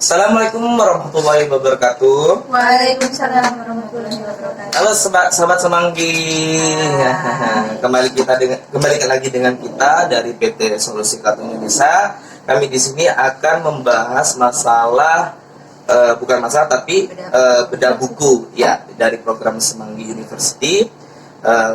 Assalamualaikum warahmatullahi wabarakatuh. Waalaikumsalam warahmatullahi wabarakatuh. Halo sahabat Semanggi. Kembali lagi dengan kita dari PT Solusi Kartu Indonesia. Kami di sini akan membahas masalah bedah buku ya dari program Semanggi University.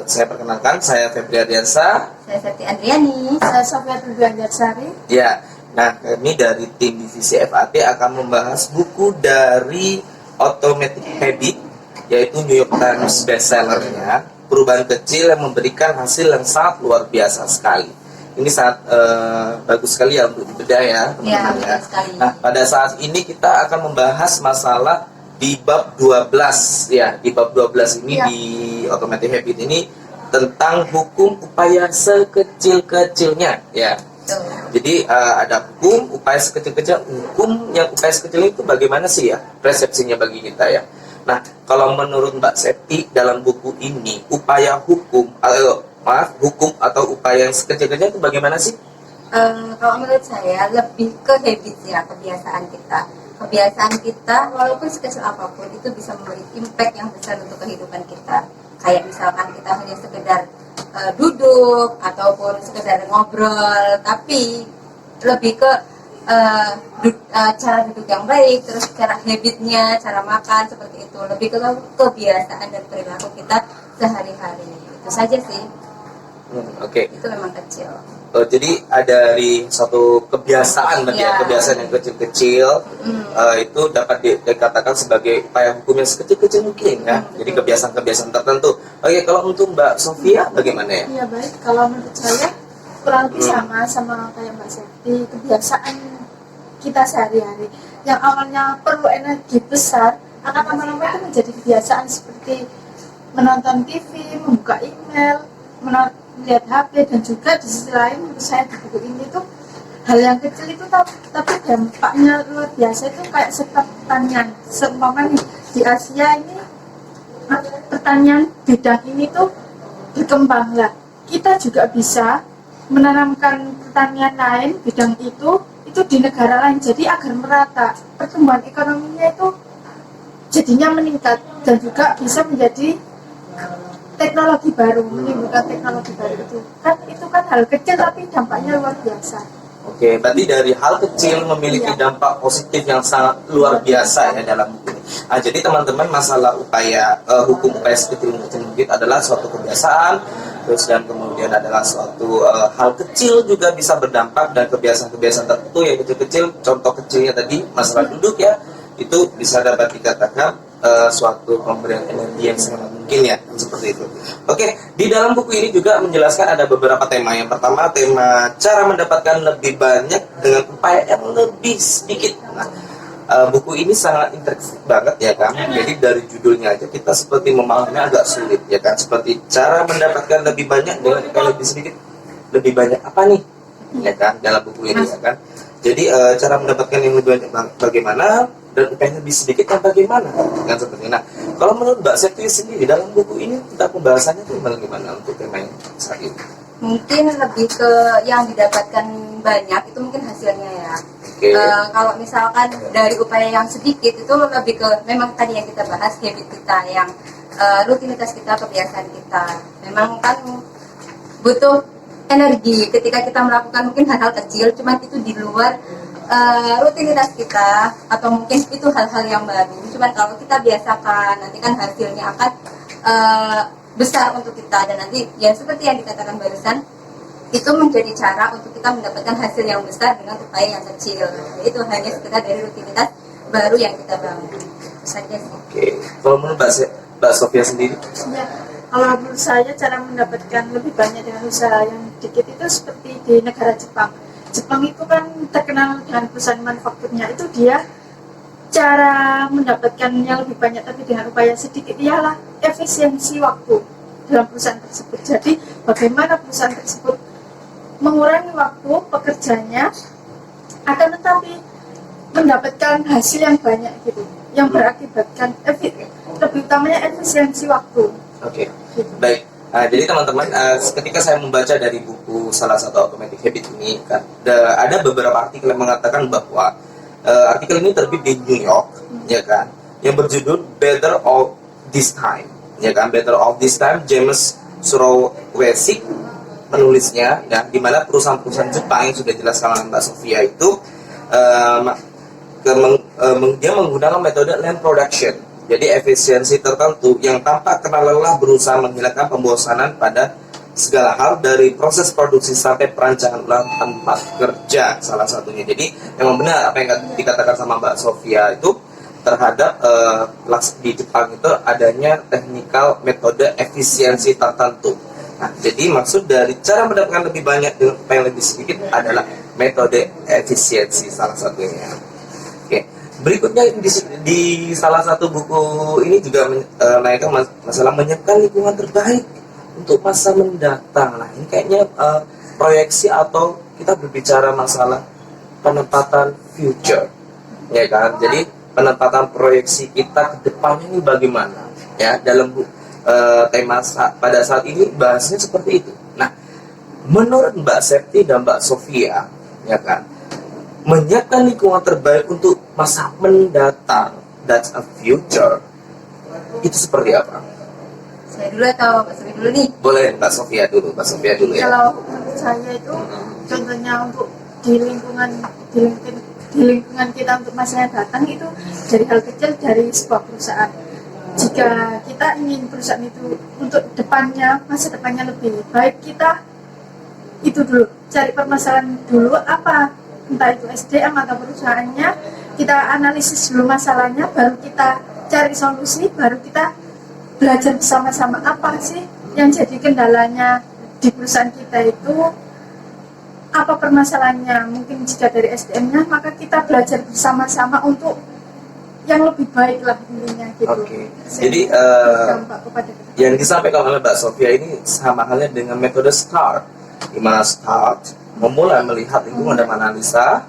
Saya perkenalkan, saya Febri Ardiansa. Saya Septi Andriani. Saya Sofia Tujuanjarsari. Ya. Nah, kami dari tim divisi FAT akan membahas buku dari Atomic Habits, yaitu New York Times bestsellernya, perubahan kecil yang memberikan hasil yang sangat luar biasa sekali. Ini sangat bagus sekali ya untuk dibedah ya teman-teman ya. Nah, pada saat ini kita akan membahas masalah di bab 12 ya. Di bab 12 ini di Atomic Habits ini tentang hukum upaya sekecil-kecilnya ya. Jadi ada hukum upaya sekecil-kecil. Hukum yang upaya sekecil itu bagaimana sih ya persepsinya bagi kita ya. Nah, kalau menurut Mbak Septi dalam buku ini upaya hukum atau upaya yang sekecil-kecil itu bagaimana sih? Kalau menurut saya lebih ke habits ya, kebiasaan kita. Kebiasaan kita walaupun sekecil apapun itu bisa memberi impact yang besar untuk kehidupan kita. Kayak misalkan kita hanya sekedar duduk ataupun sekedar ngobrol, tapi lebih ke cara duduk yang baik, terus cara habitnya, cara makan seperti itu, lebih ke kebiasaan dan perilaku kita sehari-hari. Itu saja sih. Oke. Itu memang kecil. Jadi ada dari suatu kebiasaan, kebiasaan yang kecil-kecil itu dapat dikatakan sebagai upaya hukum yang sekecil-kecil mungkin ya. Jadi kebiasaan-kebiasaan tertentu. Oke, kalau untuk Mbak Sofia bagaimana ya? Iya baik, kalau menurut saya kurang lebih sama kayak Mbak Septi. Kebiasaan kita sehari-hari yang awalnya perlu energi besar akan lama-lama itu menjadi kebiasaan seperti menonton TV, membuka email, melihat HP, dan juga di sisi lain menurut saya di buku ini tuh hal yang kecil itu tapi dampaknya luar biasa. Itu kayak sektor pertanian. Seumpama nih di Asia ini pertanian bidang ini tuh berkembang lah. Kita juga bisa menanamkan pertanian lain bidang itu di negara lain, jadi agar merata pertumbuhan ekonominya itu jadinya meningkat dan juga bisa menjadi teknologi baru, menimbulkan teknologi baru. Itu kan hal kecil tapi dampaknya luar biasa. Oke, berarti dari hal kecil memiliki dampak positif yang sangat luar biasa ya dalam buku ini. Nah, jadi teman-teman, masalah hukum upaya sekecil-kecil adalah suatu kebiasaan, terus dan kemudian adalah suatu hal kecil juga bisa berdampak, dan kebiasaan-kebiasaan tertentu yang kecil-kecil, contoh kecilnya tadi masalah duduk ya, itu bisa dapat dikatakan suatu pemberian energi yang sangat mungkin ya, seperti itu. Oke, di dalam buku ini juga menjelaskan ada beberapa tema. Yang pertama, tema cara mendapatkan lebih banyak dengan upaya yang lebih sedikit. Nah, buku ini sangat interaktif banget ya kan. Jadi dari judulnya aja kita seperti memahaminya agak sulit ya kan. Seperti cara mendapatkan lebih banyak dengan upaya lebih sedikit. Lebih banyak apa nih? Ya kan, dalam buku ini ya kan. Jadi cara mendapatkan yang lebih banyak bagaimana, dan upaya lebih sedikit yang bagaimana kan, seperti itu. Nah, kalau menurut Mbak Septi sendiri dalam buku ini kita pembahasannya itu bagaimana untuk tema yang saat ini? Mungkin lebih ke yang didapatkan banyak itu mungkin hasilnya ya. Kalau misalkan dari upaya yang sedikit itu lebih ke memang tadi yang kita bahas, habit kita, yang rutinitas kita, kebiasaan kita. Memang kan butuh energi ketika kita melakukan mungkin hal-hal kecil, cuma itu di luar rutinitas kita, atau mungkin itu hal-hal yang baru. Cuman kalau kita biasakan, nanti kan hasilnya akan besar untuk kita, dan nanti ya seperti yang dikatakan barusan, itu menjadi cara untuk kita mendapatkan hasil yang besar dengan upaya yang kecil. Itu hanya sekedar dari rutinitas baru yang kita bangun. Itu saja sih. Oke, kalau menurut Mbak Sofia sendiri? Ya, kalau menurut saya cara mendapatkan lebih banyak dengan usaha yang sedikit itu seperti di negara Jepang. Jepang itu kan terkenal dengan perusahaan manufakturnya. Itu dia cara mendapatkannya lebih banyak tapi dengan upaya sedikit ialah efisiensi waktu dalam perusahaan tersebut. Jadi bagaimana perusahaan tersebut mengurangi waktu pekerjanya, akan tetapi mendapatkan hasil yang banyak gitu, yang berakibatkan lebih utamanya efisiensi waktu. Oke, baik. Nah, jadi teman-teman, ketika saya membaca dari buku salah satu Atomic Habits ini kan, ada beberapa artikel yang mengatakan bahwa artikel ini terbit di New York, ya kan, yang berjudul Better of This Time, ya kan, Better of This Time. James Surowesik menulisnya, ya, di mana perusahaan-perusahaan Jepang yang sudah dijelaskan oleh Mbak Sofia itu dia menggunakan metode land production, jadi efisiensi tertentu yang tanpa kena lelah berusaha menghilangkan pembosanan pada segala hal, dari proses produksi sampai perancangan ulang tempat kerja salah satunya. Jadi memang benar apa yang dikatakan sama Mbak Sofia itu terhadap di Jepang itu adanya teknikal metode efisiensi tertentu. Nah, jadi maksud dari cara mendapatkan lebih banyak dengan upaya yang lebih sedikit adalah metode efisiensi salah satunya. Oke, berikutnya di salah satu buku ini juga menaikkan masalah menyiapkan lingkungan terbaik untuk masa mendatang. Nah, ini kayaknya proyeksi atau kita berbicara masalah penempatan future, ya kan? Jadi penempatan proyeksi kita ke depannya ini bagaimana? Ya, dalam tema pada saat ini bahasnya seperti itu. Nah, menurut Mbak Septi dan Mbak Sofia, ya kan, menyiapkan lingkungan terbaik untuk masa mendatang, that's a future, itu seperti apa? Saya dulu atau Mbak Sofia dulu nih? Boleh Mbak Sofia dulu, Mbak Sofia dulu ya. Kalau menurut saya itu contohnya untuk di lingkungan kita untuk masa yang datang itu dari hal kecil, dari sebuah perusahaan. Jika kita ingin perusahaan itu untuk depannya, masa depannya lebih baik, kita itu dulu cari permasalahan dulu apa, entah itu SDM atau perusahaannya, kita analisis dulu masalahnya, baru kita cari solusi, baru kita belajar bersama-sama apa sih yang jadi kendalanya di perusahaan kita itu, apa permasalahannya. Mungkin jika dari SDM-nya, maka kita belajar bersama-sama untuk yang lebih baik lah intinya gitu. Oke. Jadi yang disampaikan oleh Mbak Sofia ini sama halnya dengan metode START, di mana START memulai melihat lingkungan dan menganalisa.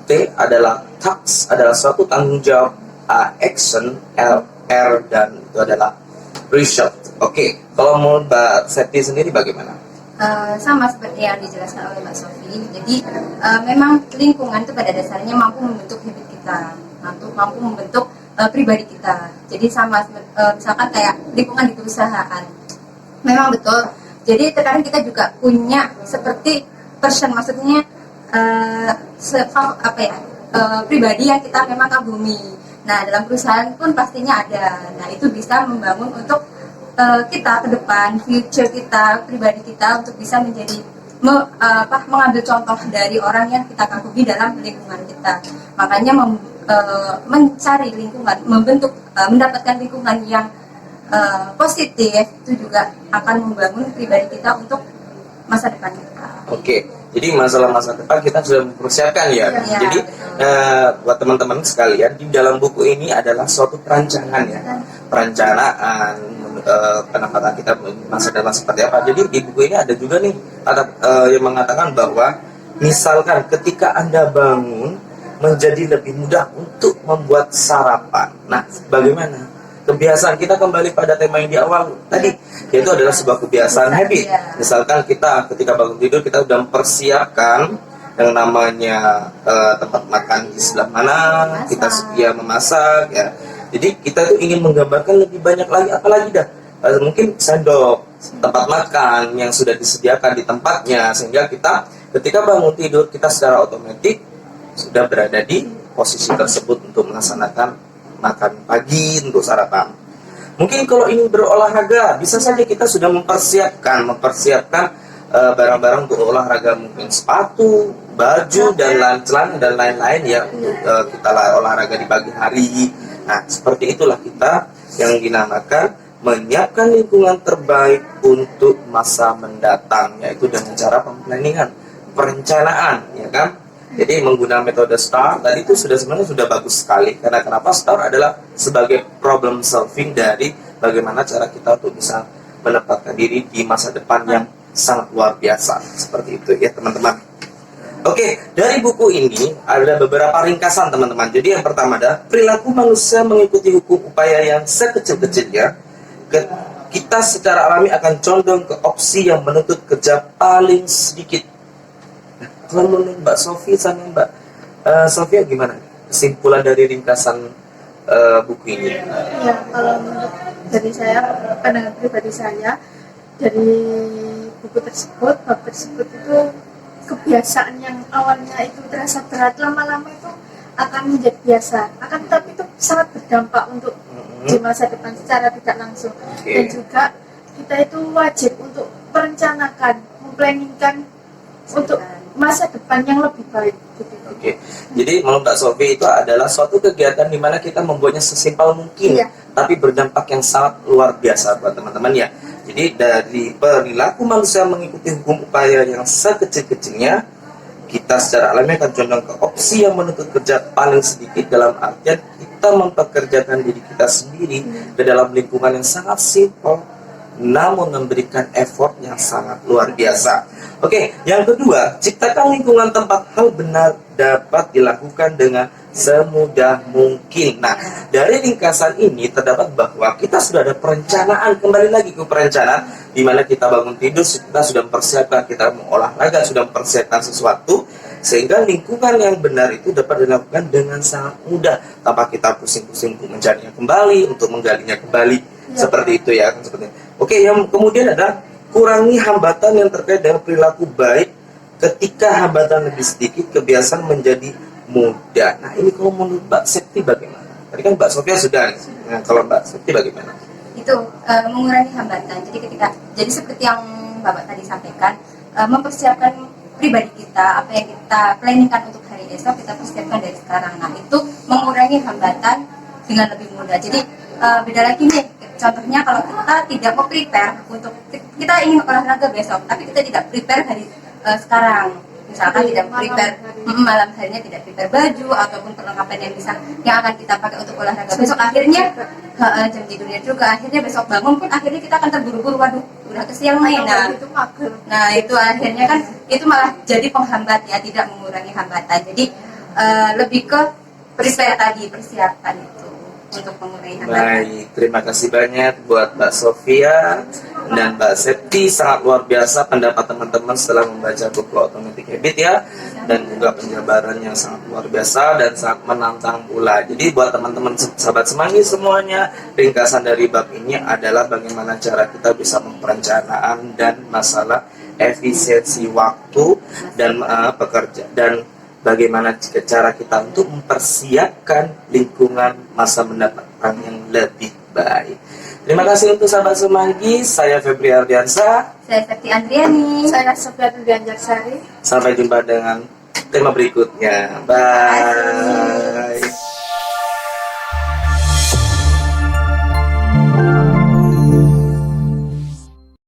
T adalah task, adalah suatu tanggung jawab. A action, R dan itu adalah result. Oke. Kalau menurut Mbak Septi sendiri bagaimana? Sama seperti yang dijelaskan oleh Mbak Sofi. Jadi memang lingkungan itu pada dasarnya mampu membentuk hidup kita, mampu membentuk pribadi kita. Jadi sama misalkan kayak lingkungan di perusahaan, memang betul. Jadi terkadang kita juga punya seperti person, maksudnya pribadi yang kita memang kagumi. Nah, dalam perusahaan pun pastinya ada. Nah, itu bisa membangun untuk kita ke depan, future kita, pribadi kita untuk bisa menjadi mengambil contoh dari orang yang kita kagumi dalam lingkungan kita. Makanya mencari lingkungan, mendapatkan lingkungan yang positif itu juga akan membangun pribadi kita untuk masa depan kita. Oke, jadi masalah masa depan kita sudah mempersiapkan ya. Ya, jadi buat teman-teman sekalian, di dalam buku ini adalah suatu perancangan ya, perencanaan penempatan kita masa depan seperti apa. Jadi di buku ini ada juga nih yang mengatakan bahwa misalkan ketika Anda bangun menjadi lebih mudah untuk membuat sarapan. Nah, bagaimana? Kebiasaan kita kembali pada tema yang di awal tadi, yaitu adalah sebuah kebiasaan habit. Misalkan kita ketika bangun tidur kita sudah mempersiapkan yang namanya tempat makan di sebelah mana, kita sedia memasak ya. Jadi kita tuh ingin menggambarkan lebih banyak lagi, apalagi dah mungkin sendok, tempat makan yang sudah disediakan di tempatnya, sehingga kita ketika bangun tidur kita secara otomatis sudah berada di posisi tersebut untuk melaksanakan makan pagi untuk sarapan. Mungkin kalau ingin berolahraga, bisa saja kita sudah mempersiapkan barang-barang untuk olahraga, mungkin sepatu, baju dan celana dan lain-lain ya untuk kita olahraga di pagi hari. Nah, seperti itulah kita yang dinamakan menyiapkan lingkungan terbaik untuk masa mendatang, yaitu dengan cara planningan, perencanaan, ya kan? Jadi menggunakan metode STAR tadi itu sebenarnya sudah bagus sekali. Karena kenapa? STAR adalah sebagai problem solving dari bagaimana cara kita untuk bisa menempatkan diri di masa depan yang sangat luar biasa. Seperti itu ya teman-teman. Oke, dari buku ini ada beberapa ringkasan teman-teman. Jadi yang pertama adalah perilaku manusia mengikuti hukum upaya yang sekecil-kecilnya. Kita secara alami akan condong ke opsi yang menuntut kerja paling sedikit. Kalau menurut Mbak Sofi sama Mbak Sofia gimana kesimpulan dari ringkasan buku ini? Ya, kalau menurut dari saya, pandangan pribadi saya, dari buku tersebut, bab tersebut itu kebiasaan yang awalnya itu terasa berat, lama-lama itu akan menjadi biasa. Akan tetapi itu sangat berdampak untuk di masa depan secara tidak langsung. Dan juga kita itu wajib untuk merencanakan, memplanningkan untuk masa depan yang lebih baik. Oke, jadi menurut Mbak Sofi itu adalah suatu kegiatan di mana kita membuatnya sesimpel mungkin, Iya. tapi berdampak yang sangat luar biasa buat teman-teman ya. Jadi dari perilaku manusia mengikuti hukum upaya yang sekecil-kecilnya, kita secara alami akan condong ke opsi yang menuntut kerja paling sedikit, dalam artian kita mempekerjakan diri kita sendiri ke dalam lingkungan yang sangat simpel, namun memberikan effort yang sangat luar biasa. Oke, yang kedua, ciptakan lingkungan tempat hal benar dapat dilakukan dengan semudah mungkin. Nah, dari ringkasan ini terdapat bahwa kita sudah ada perencanaan, kembali lagi ke perencanaan, di mana kita bangun tidur, kita sudah mempersiapkan, kita mau olahraga, sudah mempersiapkan sesuatu, sehingga lingkungan yang benar itu dapat dilakukan dengan sangat mudah, tanpa kita pusing-pusing untuk mencarinya kembali, untuk menggalinya kembali, seperti itu ya. Oke, yang kemudian ada kurangi hambatan yang terkait dengan perilaku baik. Ketika hambatan lebih sedikit, kebiasaan menjadi mudah. Nah, ini kalau menurut Mbak Septi bagaimana? Tadi kan Mbak Sofia sudah. Nah, kalau Mbak Septi bagaimana? Itu mengurangi hambatan. Jadi seperti yang Bapak tadi sampaikan, mempersiapkan pribadi kita, apa yang kita planningkan untuk hari esok kita persiapkan dari sekarang. Nah, itu mengurangi hambatan dengan lebih mudah. Jadi beda lagi nih, contohnya kalau kita tidak mau prepare untuk kita ingin olahraga besok, tapi kita tidak prepare hari sekarang, misalkan tidak prepare malam harinya, tidak prepare baju ataupun perlengkapan yang akan kita pakai untuk olahraga besok, akhirnya jam tidurnya juga, akhirnya besok bangun pun akhirnya kita akan terburu-buru, waduh udah kesiangan main. Nah itu akhirnya kan itu malah jadi penghambat ya, tidak mengurangi hambatan. Jadi lebih ke prepare tadi, persiapan itu untuk mengurangi hambatan. Baik, terima kasih banyak buat Mbak Sofia dan Mbak Septi. Sangat luar biasa pendapat teman-teman setelah membaca buku Automatic Habit ya, dan juga penjabaran yang sangat luar biasa dan sangat menantang pula. Jadi buat teman-teman sahabat semanggi semuanya, ringkasan dari bab ini adalah bagaimana cara kita bisa memperencanaan dan masalah efisiensi waktu dan pekerja, dan bagaimana cara kita untuk mempersiapkan lingkungan masa mendatang yang lebih baik. Terima kasih untuk sahabat semanggi. Saya Febri Ardiansa. Saya Septi Andriani. Saya Sofia Tudianjarsari. Sampai jumpa dengan tema berikutnya. Bye.